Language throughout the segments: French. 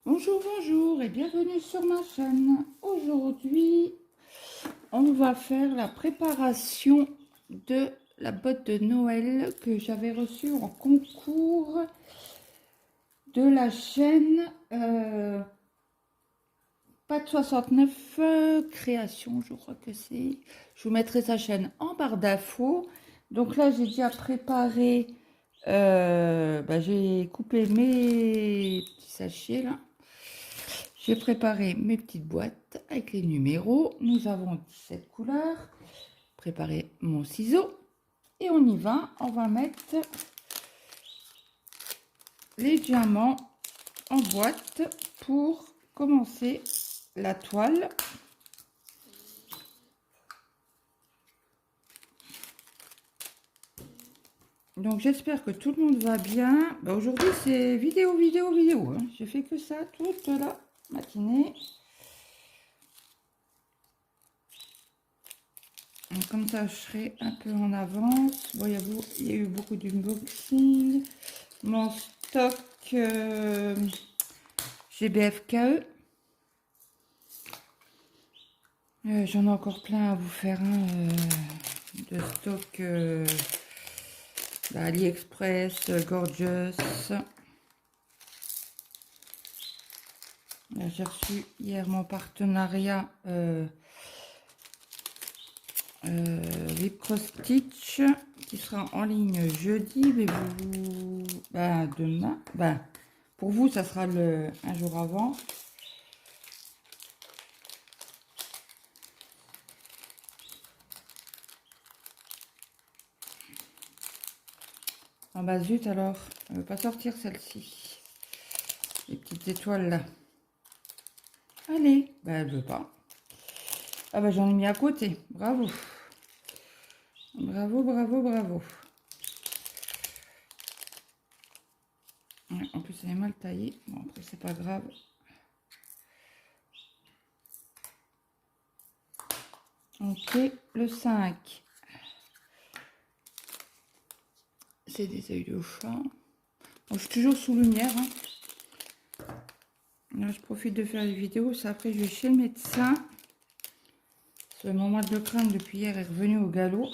Bonjour, bonjour et bienvenue sur ma chaîne. Aujourd'hui, on va faire la préparation de la botte de Noël que j'avais reçue en concours de la chaîne Pat 69 Création, je crois que c'est. Je vous mettrai sa chaîne en barre d'infos. Donc là, j'ai déjà préparé, j'ai coupé mes petits sachets là. J'ai préparé mes petites boîtes avec les numéros. Nous avons 17 couleurs. Préparé mon ciseau. Et on y va. On va mettre les diamants en boîte pour commencer la toile. Donc j'espère que tout le monde va bien. Aujourd'hui c'est vidéo. Hein. J'ai fait que ça toute la matinée. Donc, comme ça je serai un peu en avance. Bon, il y a eu beaucoup d'unboxing. Mon stock GBFKE. J'en ai encore plein à vous faire de stock AliExpress, Gorgeous. J'ai reçu hier mon partenariat Lip Stitch qui sera en ligne jeudi, mais vous, demain, pour vous ça sera un jour avant. Ah bah zut alors, elle veut pas sortir celle-ci. Les petites étoiles là. Allez, elle veut pas. Ah bah j'en ai mis à côté, bravo. Bravo. Ouais, en plus elle est mal taillée, bon après c'est pas grave. Ok, le 5. C'est des œils de chat. Bon, je suis toujours sous lumière. Hein. Là, je profite de faire les vidéos. Ça, après, je vais chez le médecin. Mon mal de crâne depuis hier est revenu au galop.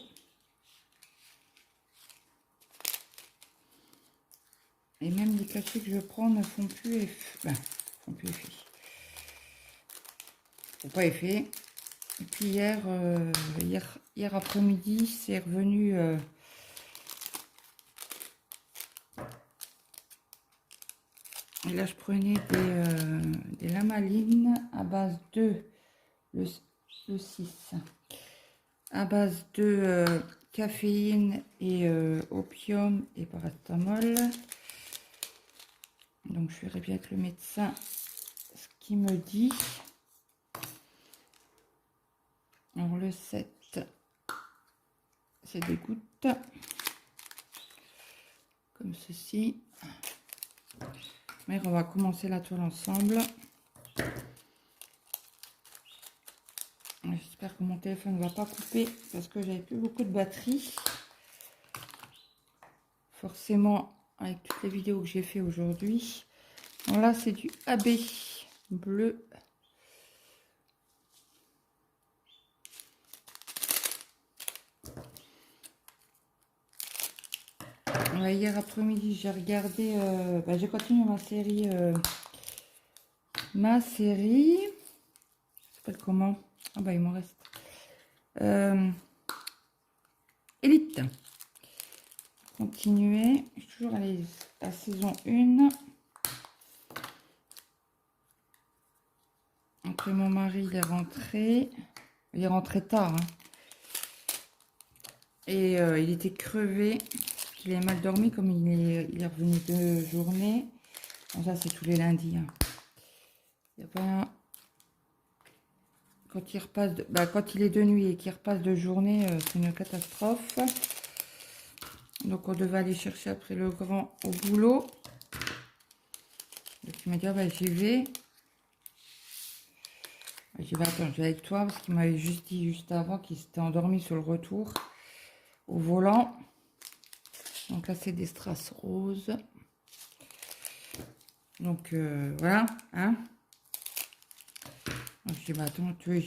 Et même les cachets que je prends ne font plus effet. Font plus effet. Font pas effet. Et puis hier après-midi, c'est revenu. Et là, je prenais des lamalines à base de le 6, à base de caféine et opium et paracétamol. Donc, je verrai bien avec le médecin ce qu'il me dit. Alors, le 7, c'est des gouttes comme ceci. Mais on va commencer la toile ensemble. J'espère que mon téléphone ne va pas couper parce que j'avais plus beaucoup de batterie. Forcément, avec toutes les vidéos que j'ai fait aujourd'hui. Là, c'est du AB bleu. Hier après-midi, j'ai regardé, j'ai continué ma série, ça s'appelle comment? Ah bah il m'en reste. Élite. Continuer. Je suis toujours allée à saison 1. Après mon mari, il est rentré. Il est rentré tard. Hein. Et il était crevé. Il est mal dormi comme il est revenu de journée. Bon, ça, c'est tous les lundis. Hein. Il y a pas... Quand il repasse, quand il est de nuit et qu'il repasse de journée, c'est une catastrophe. Donc on devait aller chercher après le grand au boulot. Donc il m'a dit j'y vais. J'ai dit attends, je vais avec toi parce qu'il m'avait juste dit juste avant qu'il s'était endormi sur le retour au volant. Donc là c'est des strass roses. Donc voilà, hein. Donc, je dis, bah, attends, je lui ai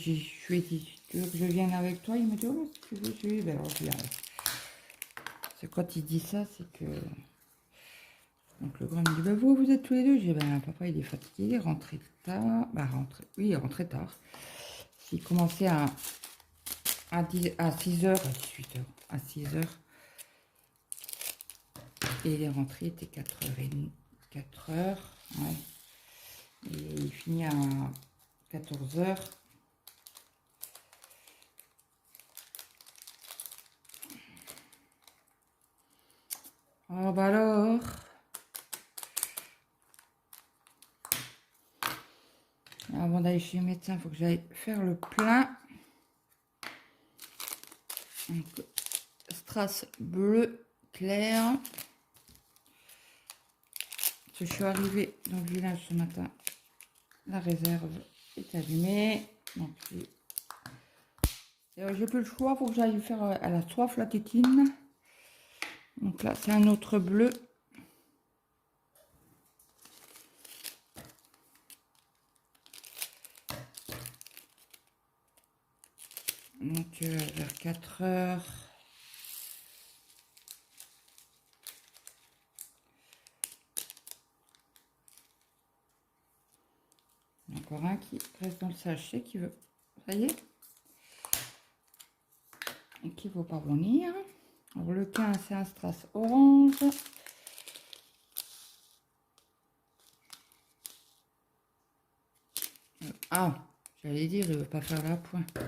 dit, tu veux que je vienne avec toi? Il me dit, oh, si tu veux, je vais. Ben, alors, je viens. C'est quand il dit ça, c'est que... Donc le grand me dit, bah, vous êtes tous les deux. Je dis, ben papa, il est fatigué, il est rentré tard. Bah, oui, il est rentré tard. Il commençait à 6 heures, à 18 heures, à 6 heures. Et il est rentré, il était 4h30, 4 heures, ouais. Et il finit à 14 heures. Oh bah alors, avant d'aller chez le médecin, il faut que j'aille faire le plein. Donc, strass bleu clair. Je suis arrivée dans le village ce matin. La réserve est allumée. Donc j'ai plus le choix, il faut que j'aille faire à la soif la tétine. Donc là c'est un autre bleu. Donc vers 4 heures. Encore un qui reste dans le sachet qui veut. Ça y est. Et qui ne veut pas venir. Alors le 15 c'est un strass orange. Ah, j'allais dire, il ne veut pas faire la pointe.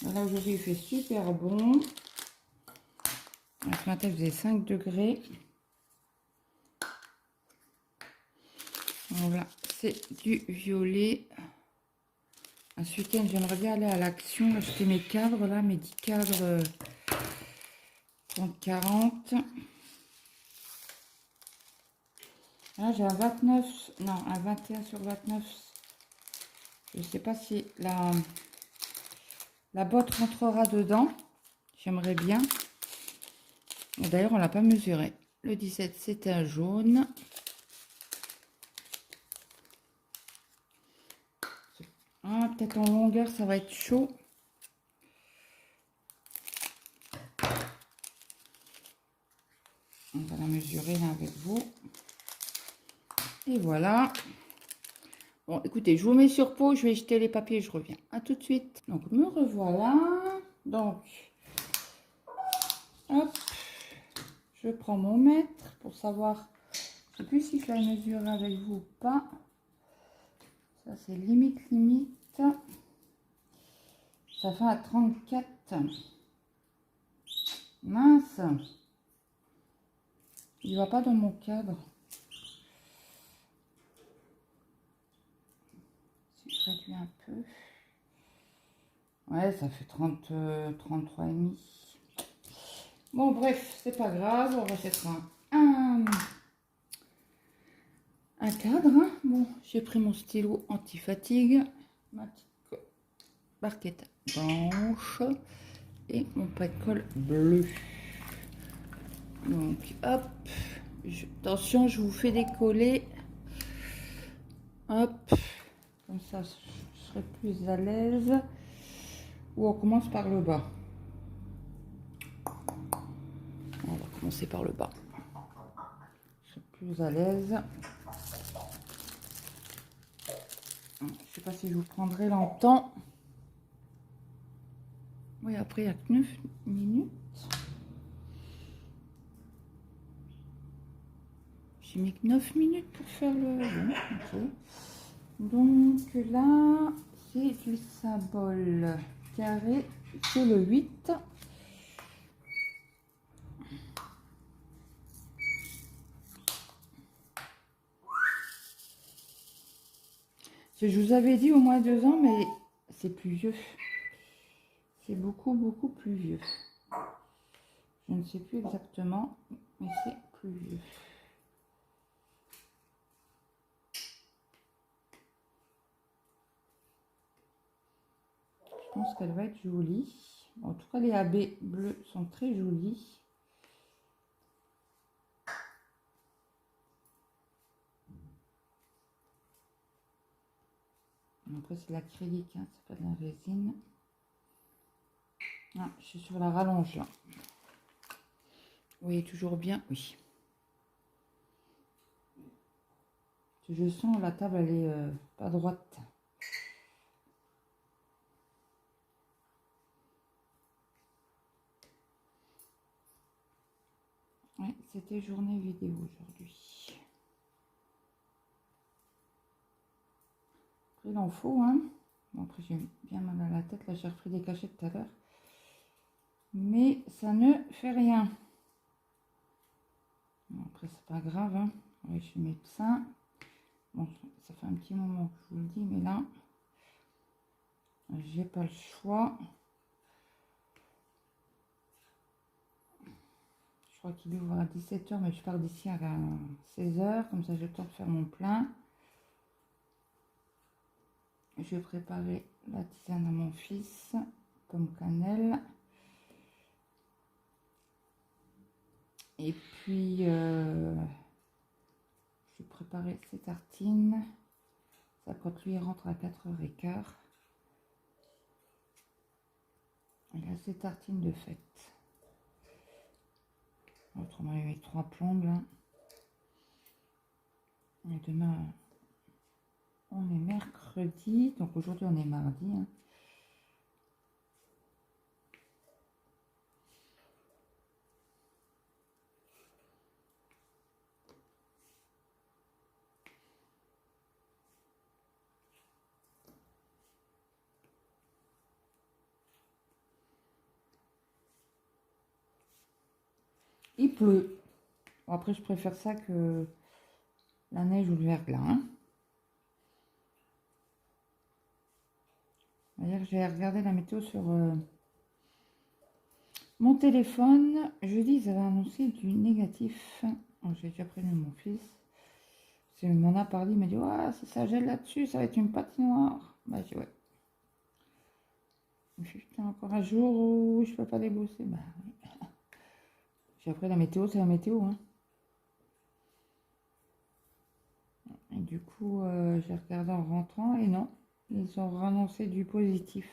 Là aujourd'hui il fait super bon. Ce matin il faisait 5 degrés. Voilà, c'est du violet. Ce week-end j'aimerais bien aller à l'Action, acheter mes cadres là, mes 10 cadres 30-40. Là j'ai un 29, non un 21 sur 29. Je ne sais pas si la botte rentrera dedans. J'aimerais bien. D'ailleurs on l'a pas mesuré. Le 17 c'est un jaune. Ah, peut-être en longueur ça va être chaud. On va la mesurer là avec vous. Et voilà. Bon, écoutez, je vous mets sur pause, je vais jeter les papiers, je reviens. À tout de suite. Donc, me revoilà. Donc, hop, je prends mon mètre pour savoir, je ne sais plus si je l'ai mesuré avec vous ou pas. Ça, c'est limite. Ça fait à 34. Mince. Il va pas dans mon cadre. Si je réduis un peu. Ouais, ça fait 33,5. Bon, bref, c'est pas grave. On va faire un cadre. Hein. Bon, j'ai pris mon stylo anti-fatigue. Ma petite barquette blanche. Et mon pas de colle bleu. Donc, hop. Attention, je vous fais décoller. Hop. Comme ça, je serai plus à l'aise. Ou on commence par le bas. On va commencer par le bas. Je serai plus à l'aise. Je ne sais pas si je vous prendrai longtemps. Oui, après, il n'y a que 9 minutes. J'ai mis que 9 minutes pour faire le... Bon, ok. Donc là, c'est du symbole carré. C'est le 8. Je vous avais dit au moins 2 ans, mais c'est plus vieux. C'est beaucoup plus vieux. Je ne sais plus exactement, mais c'est plus vieux. pense qu'elle va être jolie. En tout cas, les AB bleus sont très jolis. Après, c'est l'acrylique, hein, c'est pas de la résine. Ah, je suis sur la rallonge là. Vous voyez toujours bien, oui. Je sens la table, elle est pas droite. Ouais, c'était journée vidéo aujourd'hui. Après, il en faut, hein. Bon, après, j'ai bien mal à la tête. Là, j'ai repris des cachets tout à l'heure. Mais ça ne fait rien. Bon, après, c'est pas grave, hein. Oui, je suis médecin. Bon, ça fait un petit moment que je vous le dis, mais là, j'ai pas le choix. Je crois qu'il ouvre à 17 h, mais je pars d'ici à 16 h. Comme ça, j'ai le temps de faire mon plein. Je vais préparer la tisane à mon fils, pomme cannelle. Et puis, je vais préparer ses tartines. Ça, quand lui rentre à 4 h 15. Il a ses tartines de fête. Autrement, il met 3 plombes là. Et demain, on est mercredi. Donc aujourd'hui, on est mardi. Hein. Il pleut. Bon, après, je préfère ça que la neige ou le verglas. Hein. D'ailleurs, j'ai regardé la météo sur mon téléphone. Jeudi, ils avaient annoncé du négatif. Oh, j'ai déjà prévenu mon fils. Il m'en a parlé, il m'a dit ouais, si ça gèle là-dessus, ça va être une patinoire. Bah, j'ai dit ouais. Je me suis dit, putain, encore un jour où je peux pas aller bosser. Bah oui. Puis après, la météo, c'est la météo. Hein. Et du coup, j'ai regardé en rentrant et non, ils ont annoncé du positif.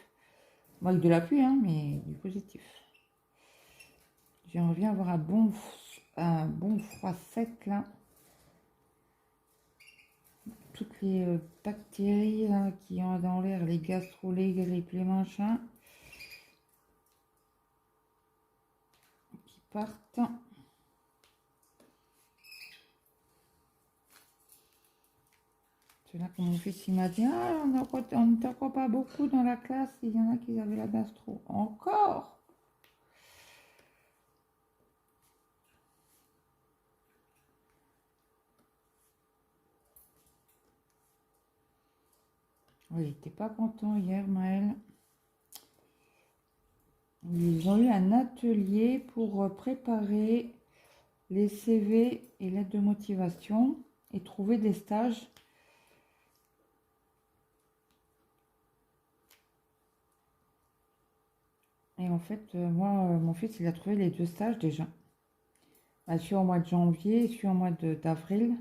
Bon, avec de la pluie, hein, mais du positif. J'aimerais bien avoir un bon froid sec là. Toutes les bactéries là, qui ont dans l'air, les gastro, les grippes, les machins, qui partent. C'est là que mon fils il m'a dit ah, on n'était encore pas beaucoup dans la classe, il y en a qui avaient la gastro. Encore? Oui, il n'était pas content hier, Maël. Ils ont eu un atelier pour préparer les CV et lettres de motivation et trouver des stages. Et en fait, moi, mon fils, il a trouvé les 2 stages déjà. Bah, celui au mois de janvier et celui au mois d'avril.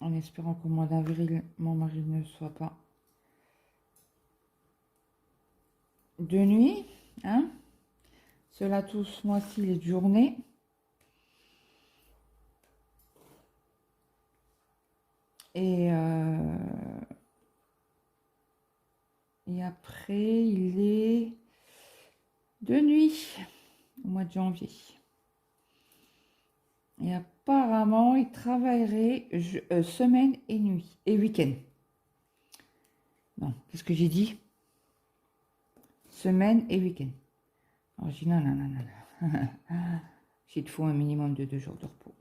En espérant qu'au mois d'avril, mon mari ne soit pas de nuit. Hein. Cela tout ce mois-ci, les journées. Et après, il est de nuit au mois de janvier. Et apparemment, il travaillerait semaine et nuit et week-end. Non, qu'est-ce que j'ai dit? Semaine et week-end. Alors, j'ai dit non, non, non, non. Il te faut un minimum de 2 jours de repos.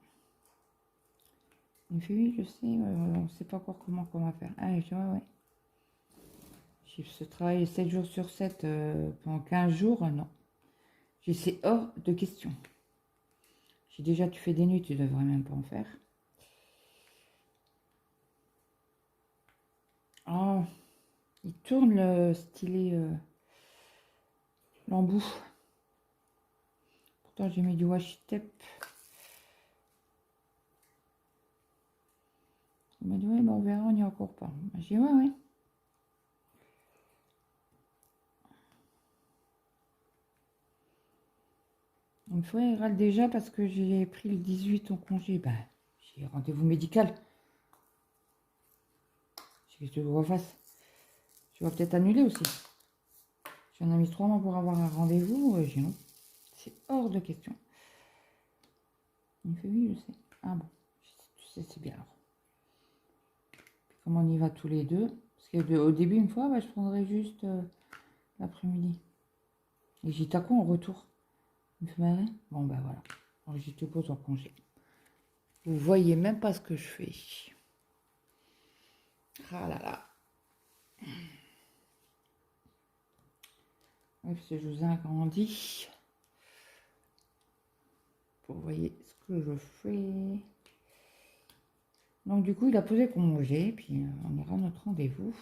Il me fait oui, je sais, on ne sait pas encore comment on va faire. Ah, je dis ouais. Je se travaille 7 jours sur 7 pendant 15 jours, non. C'est hors de question. Si déjà tu fais des nuits, tu devrais même pas en faire. Oh, il tourne le stylet l'embout. Pourtant j'ai mis du washi tape. Il m'a dit ouais, bah, on verra, on n'y est encore pas. J'ai dit ouais. Une fois, il râle déjà parce que j'ai pris le 18 en congé. Ben, j'ai rendez-vous médical. Qu'est-ce que tu veux qu'on fasse? Tu vas peut-être annuler aussi. J'en ai mis 3 mois pour avoir un rendez-vous. J'ai non. C'est hors de question. Il me fait oui, je sais. Ah bon, tu sais, c'est bien alors. Puis comme on y va tous les deux, parce qu'au début, une fois, bah, je prendrais juste l'après-midi. Et j'y à quoi en retour? Il me fait marrer. Bon, ben voilà. Alors, j'y te pose en congé. Vous voyez même pas ce que je fais. Ah là là. Oui, parce que je vous ai agrandi. Vous voyez ce que je fais. Donc du coup, il a posé congé, puis on ira à notre rendez-vous.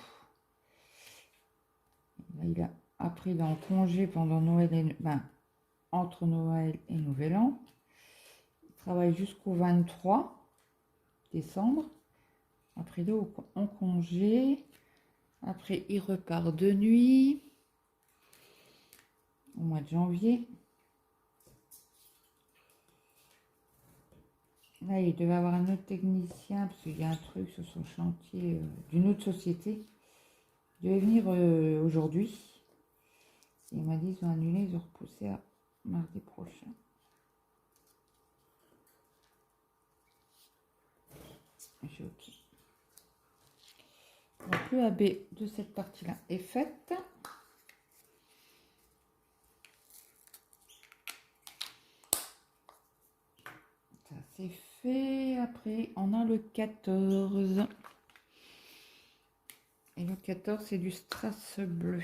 Là, il a après il est en congé pendant Noël et entre Noël et Nouvel An. Il travaille jusqu'au 23 décembre. Après il est en congé. Après il repart de nuit au mois de janvier. Là, il devait avoir un autre technicien parce qu'il y a un truc sur son chantier d'une autre société. Il devait venir aujourd'hui. Il m'a dit ils ont annulé, ils ont repoussé à mardi prochain. J'ai OK. Donc le AB de cette partie-là est faite. Ça c'est fait. Après, on a le 14. Et le 14, c'est du strass bleu.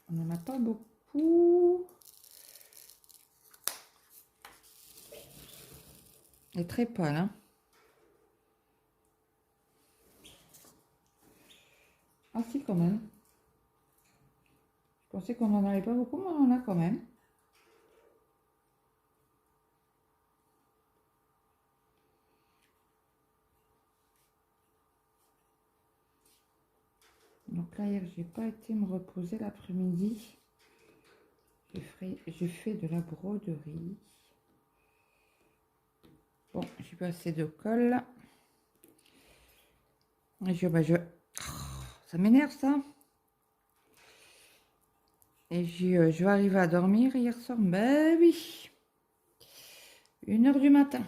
On n'en a pas beaucoup. Il est très pâle, hein. Ah si, quand même. Je pensais qu'on n'en avait pas beaucoup, mais on en a quand même. Donc là, hier, j'ai pas été me reposer l'après-midi. J'ai fait de la broderie. Bon, j'ai pas assez de colle. Et ça m'énerve ça. Et je vais arriver à dormir hier soir. Ben oui. 1h du matin.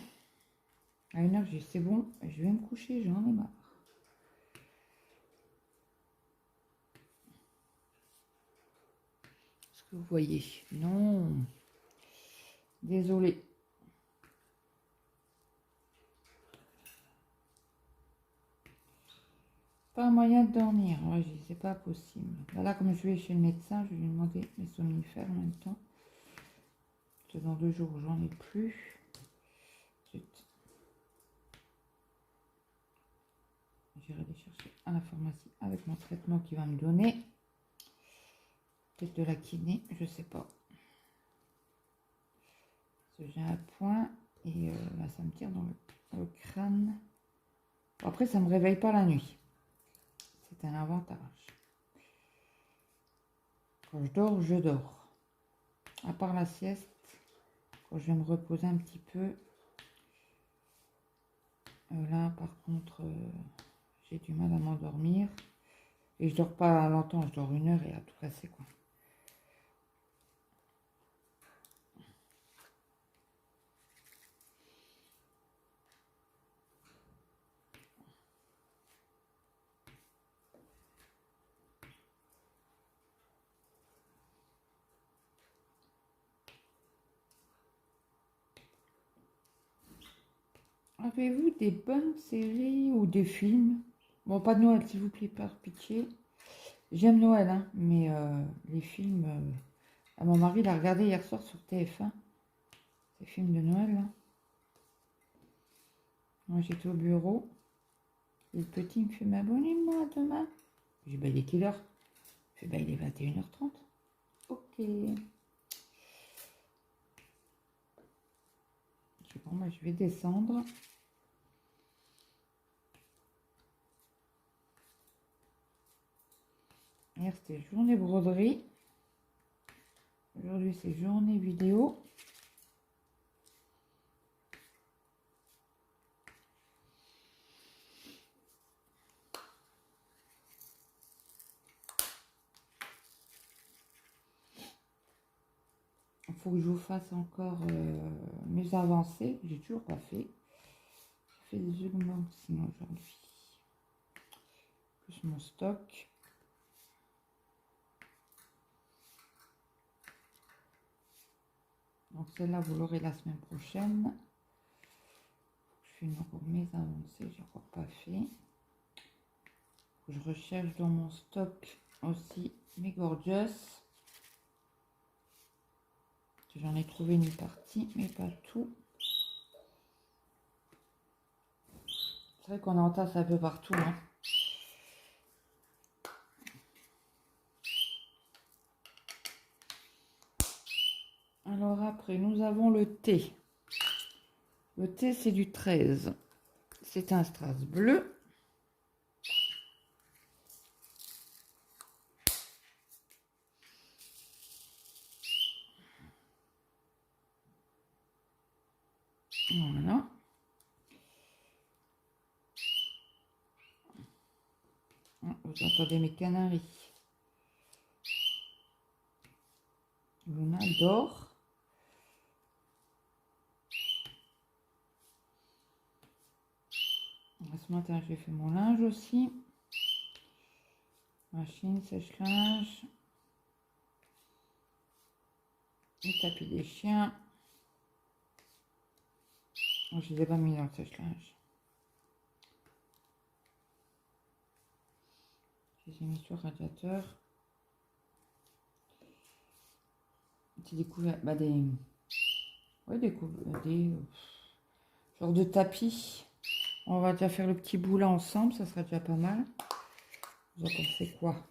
À 1h, j'ai dit c'est bon, je vais me coucher, j'en ai marre. Est-ce que vous voyez? Non. Désolée. Pas moyen de dormir. Ouais, c'est pas possible. Là, comme je vais chez le médecin, je vais lui demander mes somnifères en même temps. Parce que dans 2 jours, j'en ai plus. J'irai les chercher à la pharmacie avec mon traitement qu'il va me donner. Peut-être de la kiné, je sais pas. Parce que j'ai un point et là, ça me tire dans le crâne. Bon, après, ça me réveille pas la nuit. C'est un avantage. Quand je dors, je dors. À part la sieste, quand je vais me reposer un petit peu. Là, par contre, j'ai du mal à m'endormir. Et je dors pas longtemps, je dors 1 heure et à tout casser, quoi. Avez-vous des bonnes séries ou des films? Bon, pas de Noël, s'il vous plaît, par pitié. J'aime Noël, hein, mais les films Ah, mon mari l'a regardé hier soir sur TF1. Ces films de Noël, là. Moi, j'étais au bureau. Et le petit me fait, mais abonnez-moi demain. J'ai dit, bah, il est quelle heure? Il fait, bah, il est 21h30. Ok. J'ai dit, bon, bah, je vais descendre. Hier, c'était journée broderie. Aujourd'hui, c'est journée vidéo. Il faut que je vous fasse encore mes avancées. J'ai toujours pas fait. J'ai fait des augmentations aujourd'hui. Plus mon stock. Donc celle-là, vous l'aurez la semaine prochaine. Je fais encore mes avancées. J'ai encore pas fait. Je recherche dans mon stock aussi mes gorgeous. J'en ai trouvé une partie, mais pas tout. C'est vrai qu'on en tasse un peu partout, hein. Alors après, nous avons le thé. Le thé, c'est du 13. C'est un strass bleu. Voilà. Vous entendez mes canaris. Luna dort. Ce matin, j'ai fait mon linge aussi. Machine, sèche-linge. Le tapis des chiens. Je ne les ai pas mis dans le sèche-linge. Je les ai mis sur le radiateur. J'ai découvert des genres de tapis. On va déjà faire le petit bout là ensemble, ça sera déjà pas mal. Vous en pensez quoi?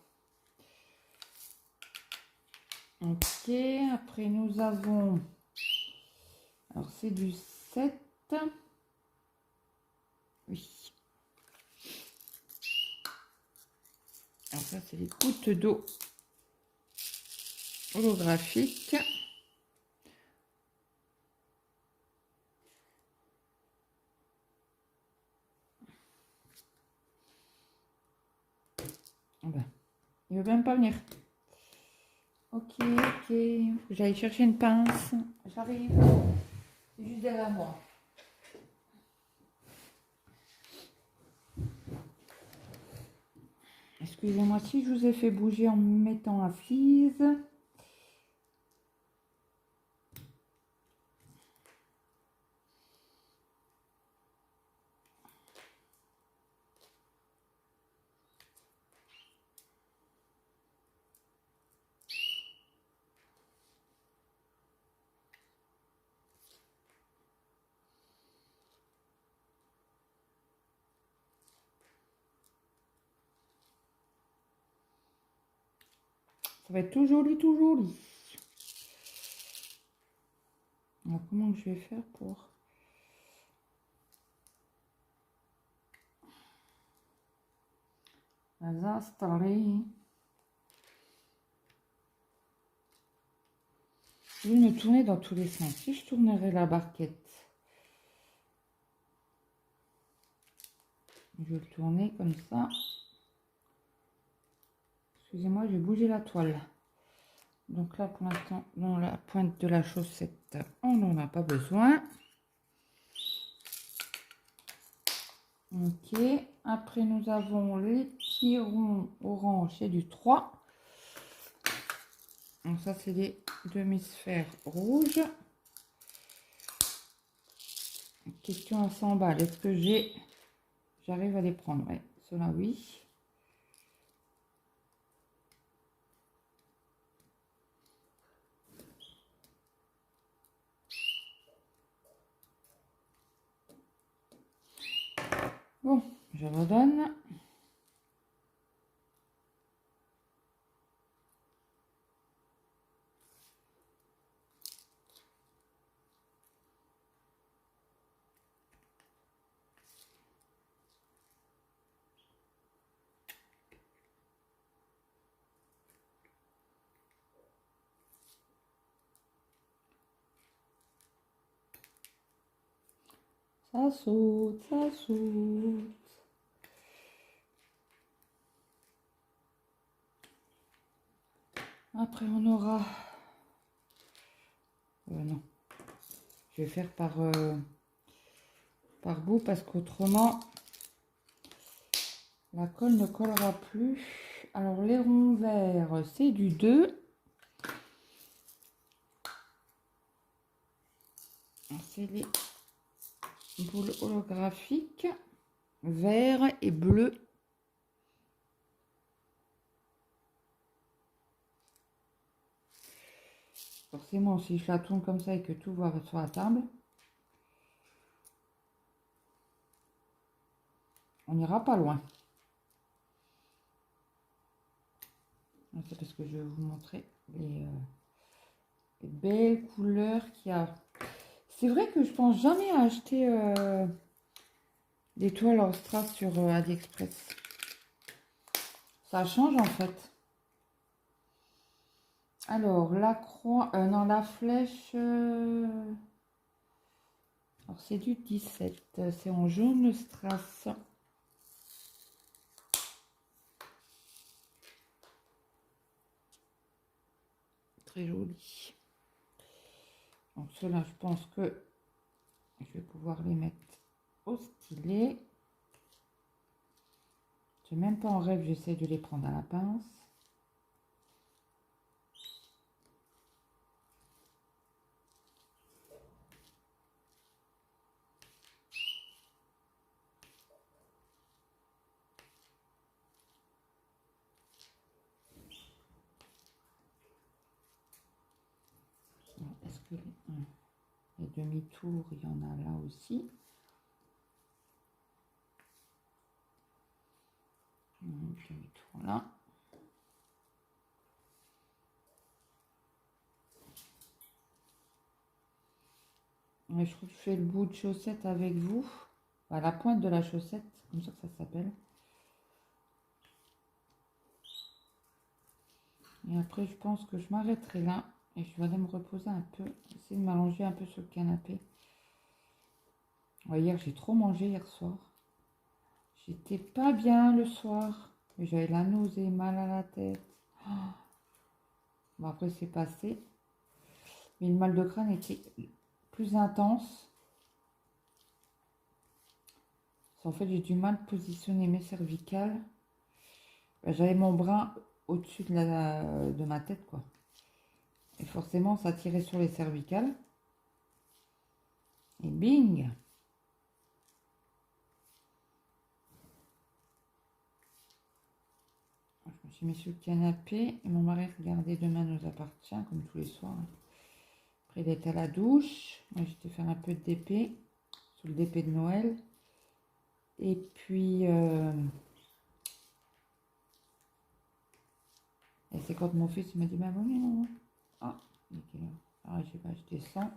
Ok, après nous avons, alors c'est du 7. Oui. Alors ça c'est les gouttes d'eau holographiques. Ben, il veut même pas venir. Ok, ok. J'allais chercher une pince. J'arrive. C'est juste derrière moi. Excusez-moi si je vous ai fait bouger en mettant la fise. Ça va être tout joli, tout joli. Alors, comment je vais faire pour les installer? Je vais me tourner dans tous les sens. Si je tournerais la barquette, je vais le tourner comme ça. Excusez-moi, je vais bouger la toile. Donc là, pour l'instant, dans la pointe de la chaussette, on n'en a pas besoin. Ok. Après, nous avons les tirons orange et du 3. Donc ça, c'est des demi-sphères rouges. Question à 100 balles. Est-ce que j'arrive à les prendre? Ouais, cela oui. Bon, je redonne. Ça saute, ça saute. Après, on aura... non. Je vais faire par bout parce qu'autrement, la colle ne collera plus. Alors, les ronds verts, c'est du 2. C'est les boules holographiques, vert et bleu. Forcément, si je la tourne comme ça et que tout va sur la table, on n'ira pas loin. C'est parce que je vais vous montrer les belles couleurs qu'il y a. C'est vrai que je pense jamais à acheter des toiles en strass sur AliExpress. Ça change en fait. Alors, la croix, non, la flèche, alors c'est du 17, c'est en jaune strass. Très joli. Donc ceux-là, je pense que je vais pouvoir les mettre au stylet. J'ai même pas en rêve, j'essaie de les prendre à la pince. Est-ce que les demi-tours, il y en a là aussi? Demi-tour là. Et je fais le bout de chaussette avec vous. Enfin, la pointe de la chaussette, comme ça que ça s'appelle. Et après, je pense que je m'arrêterai là. Et je vais aller me reposer un peu. Essayer de m'allonger un peu sur le canapé. Ouais, hier, j'ai trop mangé hier soir. J'étais pas bien le soir. J'avais la nausée, mal à la tête. Oh. Bon, après, c'est passé. Mais le mal de crâne était plus intense. En fait, j'ai du mal à positionner mes cervicales. J'avais mon bras au-dessus de ma tête, quoi. Et forcément, ça tirait sur les cervicales. Et bing! Je me suis mis sur le canapé et mon mari regardait Demain nous appartient, comme tous les soirs. Après, il était à la douche. Moi, j'étais faire un peu de DP, sous le DP de Noël. Et puis, et c'est quand mon fils m'a dit, bah oui, non. Ah, je descends.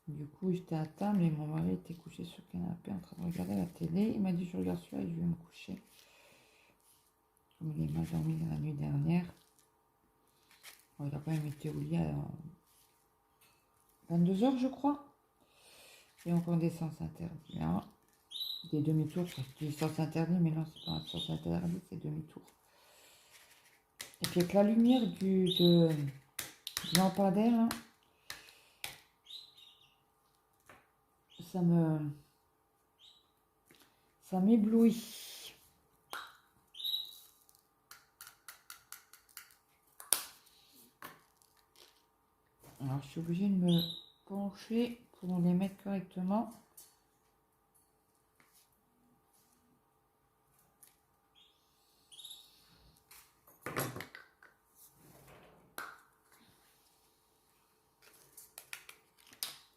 Du coup, j'étais à table et mon mari était couché sur le canapé en train de regarder la télé. Il m'a dit, je regarde celui-là et je vais me coucher. Comme il est mal dormi la nuit dernière. Bon, il a quand même été au lit à 22 h, je crois. Et encore des sens interdits. Là. Des demi-tours, je dis sens interdit, mais non, c'est pas un sens interdit, c'est demi-tour. Et puis avec la lumière du lampadaire, hein, ça m'éblouit. Alors je suis obligée de me pencher pour les mettre correctement.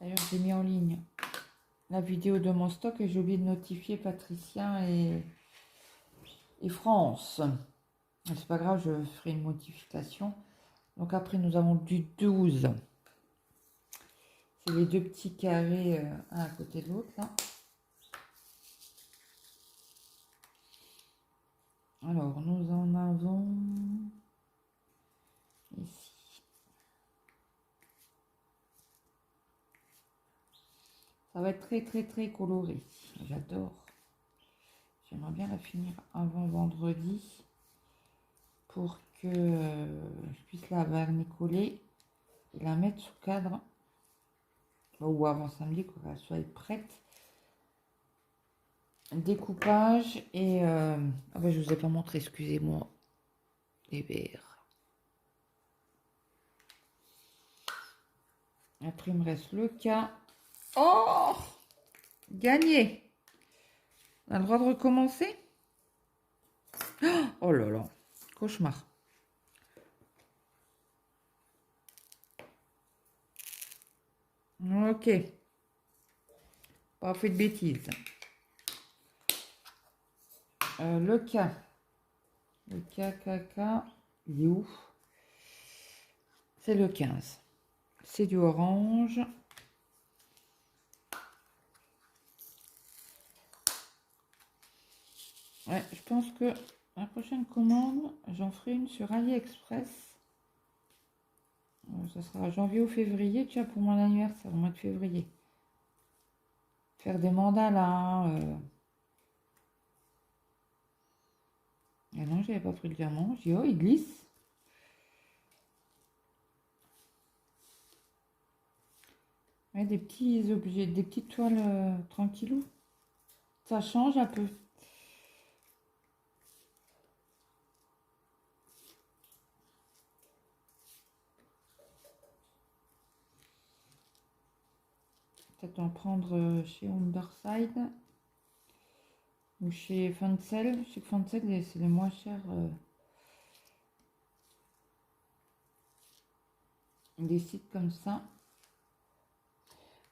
D'ailleurs, j'ai mis en ligne la vidéo de mon stock et j'ai oublié de notifier Patricia et France. C'est pas grave, je ferai une modification. Donc après, nous avons du 12. C'est les deux petits carrés, un à côté de l'autre, là. Alors, nous en avons ici. Ça va être très, très, très coloré. J'adore. J'aimerais bien la finir avant vendredi pour que je puisse la vernicoller et la mettre sous cadre. Ou avant samedi, qu'elle soit prête. Découpage et... Ah ben, je vous ai pas montré, excusez-moi. Les verres. Après, il me reste le cas. Oh! Gagné! On a le droit de recommencer? Oh là là, cauchemar. Ok. Pas fait de bêtises. Le cas. Le cas, il est où? C'est le 15. C'est du orange. Ouais, je pense que la prochaine commande, j'en ferai une sur AliExpress. Ça sera janvier ou février, tu vois, pour mon anniversaire, au mois de février. Faire des mandalas. Ah non, j'avais pas pris le diamant. J'ai dit, oh, il glisse. Ouais, des petits objets, des petites toiles tranquillou. Ça change un peu. Peut-être en prendre chez Underside ou chez Fancel. Chez Fancel, c'est les moins chers des sites comme ça.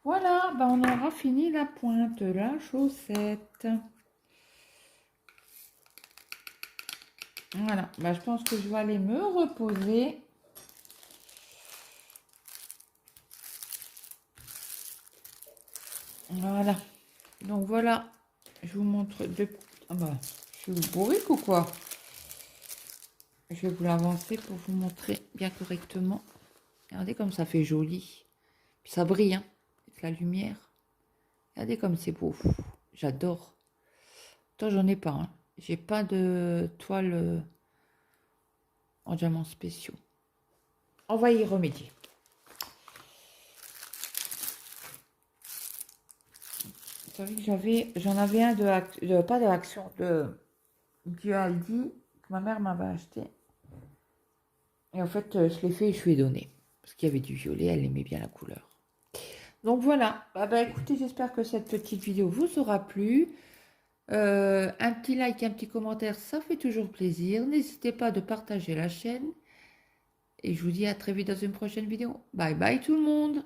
Voilà, ben on aura fini la pointe, la chaussette. Voilà, ben je pense que je vais aller me reposer. Voilà, donc voilà, je vous montre deux... Ah bah, je suis bourrique ou quoi? Je vais vous l'avancer pour vous montrer bien correctement. Regardez comme ça fait joli. Puis ça brille, hein, avec la lumière. Regardez comme c'est beau. J'adore. Toi, j'en ai pas. Hein. J'ai pas de toile en diamants spéciaux. On va y remédier. Vous savez que j'en avais un pas de Action, du Aldi que ma mère m'avait acheté. Et en fait, je l'ai fait et je lui ai donné. Parce qu'il y avait du violet, elle aimait bien la couleur. Donc voilà. Bah, écoutez, j'espère que cette petite vidéo vous aura plu. Un petit like, un petit commentaire, ça fait toujours plaisir. N'hésitez pas de partager la chaîne. Et je vous dis à très vite dans une prochaine vidéo. Bye bye tout le monde.